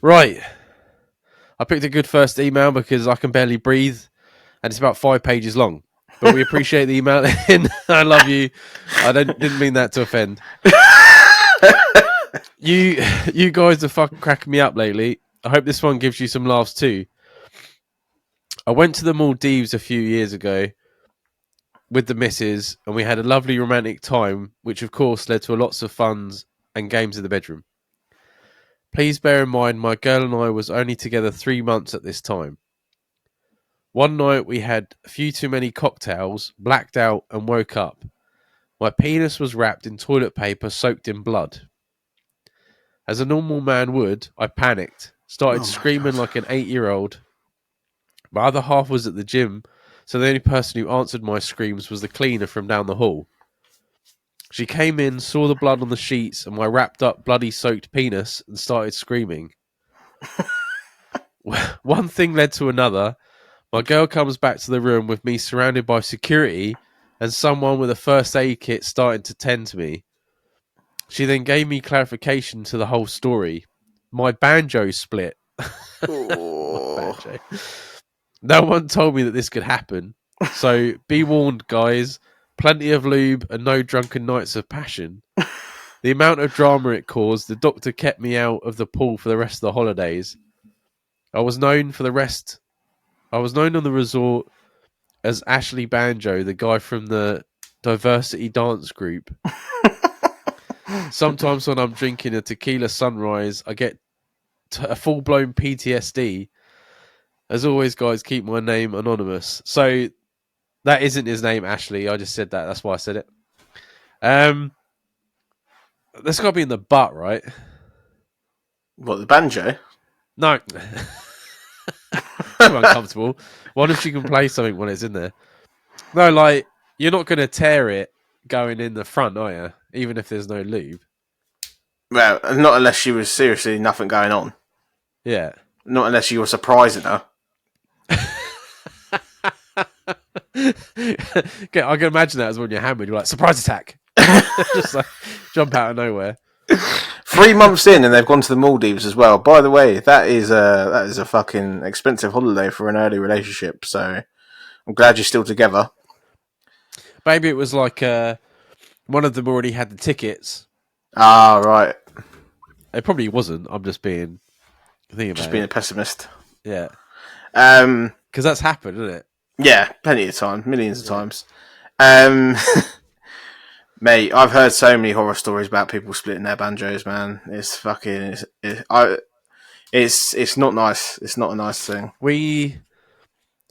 Right. I picked a good first email because I can barely breathe, and it's about 5 pages long. But we appreciate the email. I love you. I didn't mean that to offend. You guys are fucking cracking me up lately. I hope this one gives you some laughs too. I went to the Maldives a few years ago with the missus, and we had a lovely romantic time, which of course led to lots of funs and games in the bedroom. Please bear in mind my girl and I was only together 3 months at this time. One night we had a few too many cocktails, blacked out, and woke up. My penis was wrapped in toilet paper soaked in blood. As a normal man would, I panicked, started screaming like an 8-year-old. My other half was at the gym, so the only person who answered my screams was the cleaner from down the hall. She came in, saw the blood on the sheets and my wrapped up, bloody soaked penis, and started screaming. One thing led to another. My girl comes back to the room with me surrounded by security and someone with a first aid kit starting to tend to me. She then gave me clarification to the whole story. My banjo split. My banjo. No one told me that this could happen. So be warned, guys. Plenty of lube and no drunken nights of passion. The amount of drama it caused, the doctor kept me out of the pool for the rest of the holidays. I was known on the resort as Ashley Banjo, the guy from the diversity dance group. Sometimes when I'm drinking a tequila sunrise, I get a full-blown PTSD. As always, guys, keep my name anonymous. So that isn't his name, Ashley. I just said that. That's why I said it. That's got to be in the butt, right? What, the banjo? No. Too uncomfortable. What if she can play something when it's in there? No, like, you're not going to tear it going in the front, are you? Even if there's no lube. Well, not unless she was seriously nothing going on. Yeah. Not unless you were surprising her. I can imagine that as when you're hammered. You're like, surprise attack. Just like jump out of nowhere. 3 months in and they've gone to the Maldives as well. By the way, that is a fucking expensive holiday for an early relationship. So I'm glad you're still together. Maybe it was like one of them already had the tickets. Ah, right. It probably wasn't. I'm just being a pessimist. Yeah. Because that's happened, isn't it? Yeah, plenty of time, millions of times. Mate, I've heard so many horror stories about people splitting their banjos, man. It's fucking... It's not nice. It's not a nice thing. We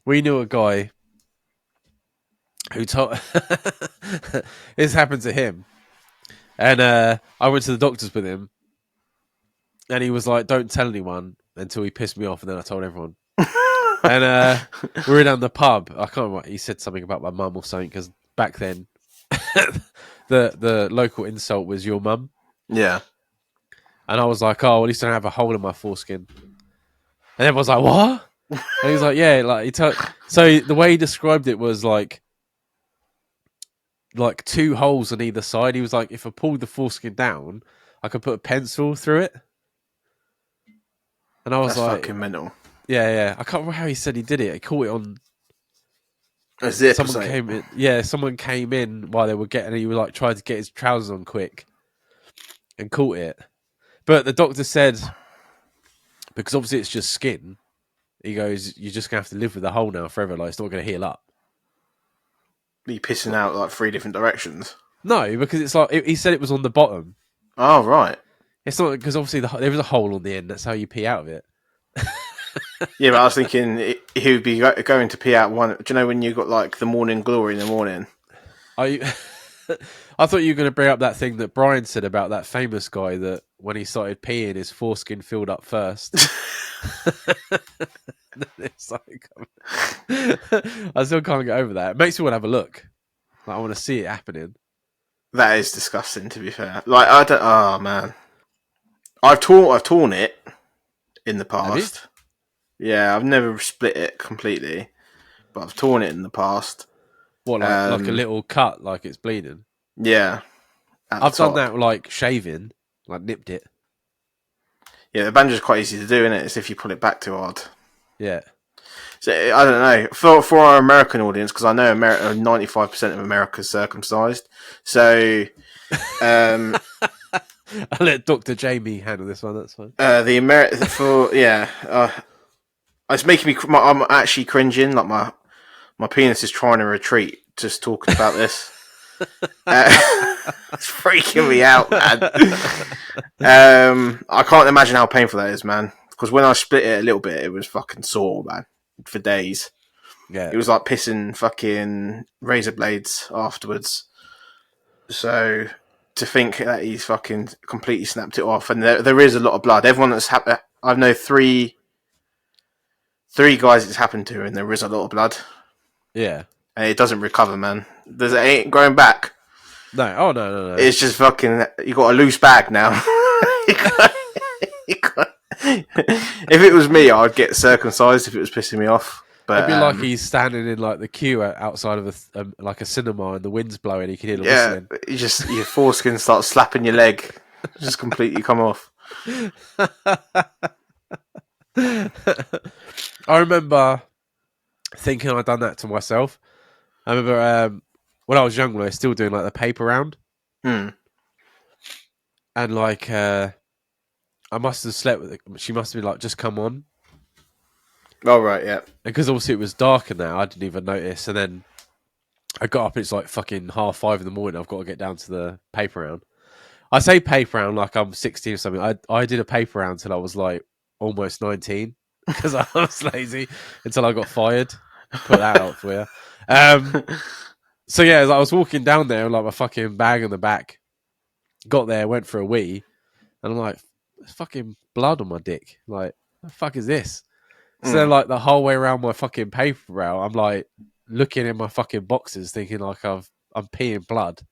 knew a guy who told... This happened to him. And I went to the doctors with him. And he was like, don't tell anyone, until he pissed me off. And then I told everyone. And we were down the pub. I can't remember. He said something about my mum or something, because back then... the local insult was your mum. Yeah. And I was like, oh, at least I don't have a hole in my foreskin. And everyone's like, what? And he was like, yeah, like so the way he described it was like 2 holes on either side. He was like, if I pulled the foreskin down, I could put a pencil through it. And I was like, fucking mental. Yeah. I can't remember how he said he did it. He caught it on a zip. Someone came in. Yeah, someone came in while they were getting. He was like trying to get his trousers on quick, and caught it. But the doctor said, because obviously it's just skin, he goes, you're just gonna have to live with the hole now forever. Like, it's not gonna heal up. Be pissing out like 3 different directions. No, because it's like he said it was on the bottom. Oh, right. It's not, because obviously there was a hole on the end. That's how you pee out of it. Yeah, but I was thinking he would be going to pee out one. Do you know when you got like the morning glory in the morning? I thought you were going to bring up that thing that Brian said about that famous guy that when he started peeing, his foreskin filled up first. It's like, I still can't get over that. It makes me want to have a look. Like, I want to see it happening. That is disgusting, to be fair. Like, I don't. Oh man, I've torn it in the past. Yeah, I've never split it completely, but I've torn it in the past. What, like a little cut, like it's bleeding? Yeah. at the I've done top. that like shaving, like nipped it. Yeah, the banjo's quite easy to do, isn't it? It's if you pull it back too hard. Yeah. So I don't know for our American audience, because I know 95% of America's circumcised. So I'll let Dr. Jamie handle this one. That's fine. the it's making me. I'm actually cringing. Like my penis is trying to retreat just talking about this. It's freaking me out, man. I can't imagine how painful that is, man. Because when I split it a little bit, it was fucking sore, man, for days. Yeah. It was like pissing fucking razor blades afterwards. So to think that he's fucking completely snapped it off, and there is a lot of blood. Everyone that's I know three guys it's happened to, and there is a lot of blood. Yeah. And it doesn't recover, man. It ain't going back. No. Oh no. It's just fucking. You got a loose bag now. If it was me, I'd get circumcised if it was pissing me off. But it'd be like he's standing in like the queue outside of like a cinema, and the wind's blowing. You can hear the whistling. Your foreskin starts slapping your leg. Just completely come off. I remember thinking I'd done that to myself. I remember when I was young, when I was still doing like the paper round, and like I must have slept with. She must have been like, just come on. Oh right, yeah. Because obviously it was darker now, I didn't even notice. And then I got up. It's like fucking 5:30 in the morning. I've got to get down to the paper round. I say paper round like I'm 16 or something. I did a paper round until I was like almost 19 because I was lazy until I got fired. Put that out for you. So yeah, I was walking down there with like my fucking bag on the back. Got there, went for a wee, and I'm like, there's fucking blood on my dick. Like, what the fuck is this? So then, like the whole way around my fucking paper route, I'm like looking in my fucking boxes, thinking like I'm peeing blood.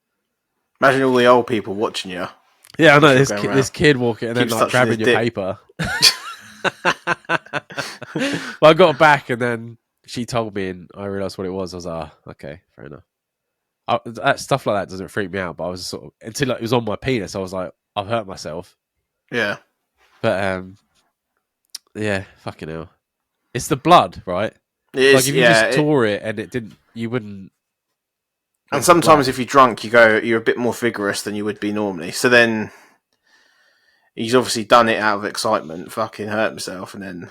Imagine all the old people watching you. Yeah, I know this kid walking and then like grabbing your dick. paper. Well, I got back and then she told me, and I realised what it was. I was like, oh, okay, fair enough. That stuff like that doesn't freak me out, but I was sort of until it was on my penis. I was like, I've hurt myself. Yeah, but yeah, fucking hell. It's the blood, right? it is. Like if you just tore it and it didn't, you wouldn't. And sometimes if you're drunk, you're a bit more vigorous than you would be normally. So then he's obviously done it out of excitement, fucking hurt himself, and then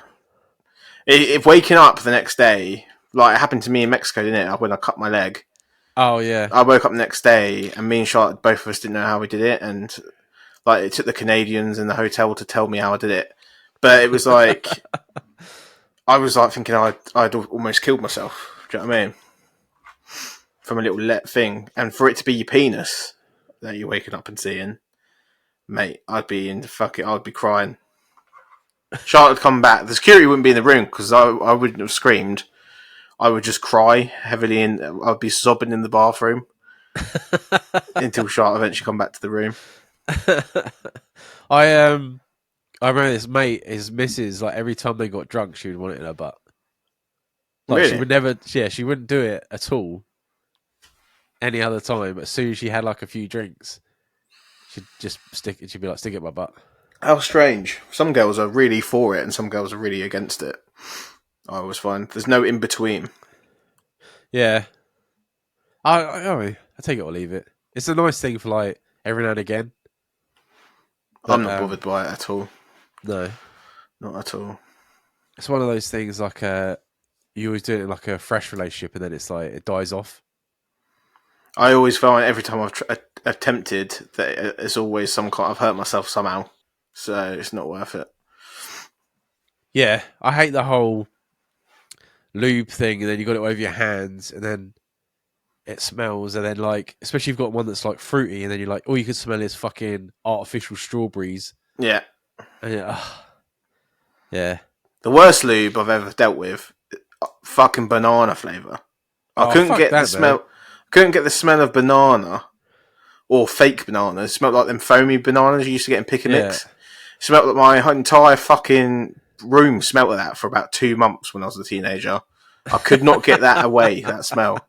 if waking up the next day, like it happened to me in Mexico, didn't it? When I cut my leg. Oh yeah. I woke up the next day, and me and Charlotte, both of us didn't know how we did it, and like it took the Canadians in the hotel to tell me how I did it. But it was like I was like thinking I'd almost killed myself. Do you know what I mean? From a little thing, and for it to be your penis that you're waking up and seeing, mate, I'd be crying. Charlotte would come back. The security wouldn't be in the room because I wouldn't have screamed. I would just cry heavily, and I'd be sobbing in the bathroom until Charlotte eventually come back to the room. I remember this mate, his missus, like every time they got drunk, she would want it in her butt. Like really? She would never, she wouldn't do it at all any other time. But as soon as she had like a few drinks, she'd just stick it. She'd be like, stick it in my butt. How strange. Some girls are really for it, and some girls are really against it. I always find there's no in between. Yeah, I take it or leave it. It's a nice thing for like every now and again. But, I'm not bothered by it at all. No, not at all. It's one of those things like you always do it in like a fresh relationship, and then it's like it dies off. I always find every time I've attempted that it's always some kind. I've hurt myself somehow, so it's not worth it. Yeah, I hate the whole lube thing, and then you got it over your hands, and then it smells, and then like, especially if you've got one that's like fruity, and then you're like, all you can smell is fucking artificial strawberries. Yeah, and yeah. The worst lube I've ever dealt with, fucking banana flavour. I couldn't get the smell. Man. Couldn't get the smell of banana or fake bananas. It smelled like them foamy bananas you used to get in picnics. Yeah. It smelled like my entire fucking room smelled of that for about 2 months when I was a teenager. I could not get that away, that smell.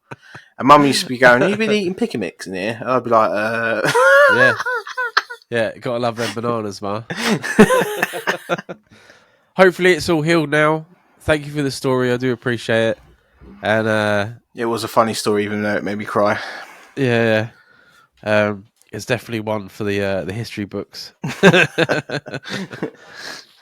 And Mum used to be going, "You been eating picky mix in here?" And I'd be like, Yeah. Yeah, gotta love them bananas, ma. Hopefully it's all healed now. Thank you for the story. I do appreciate it. And It was a funny story, even though it made me cry. yeah, it's definitely one for the history books.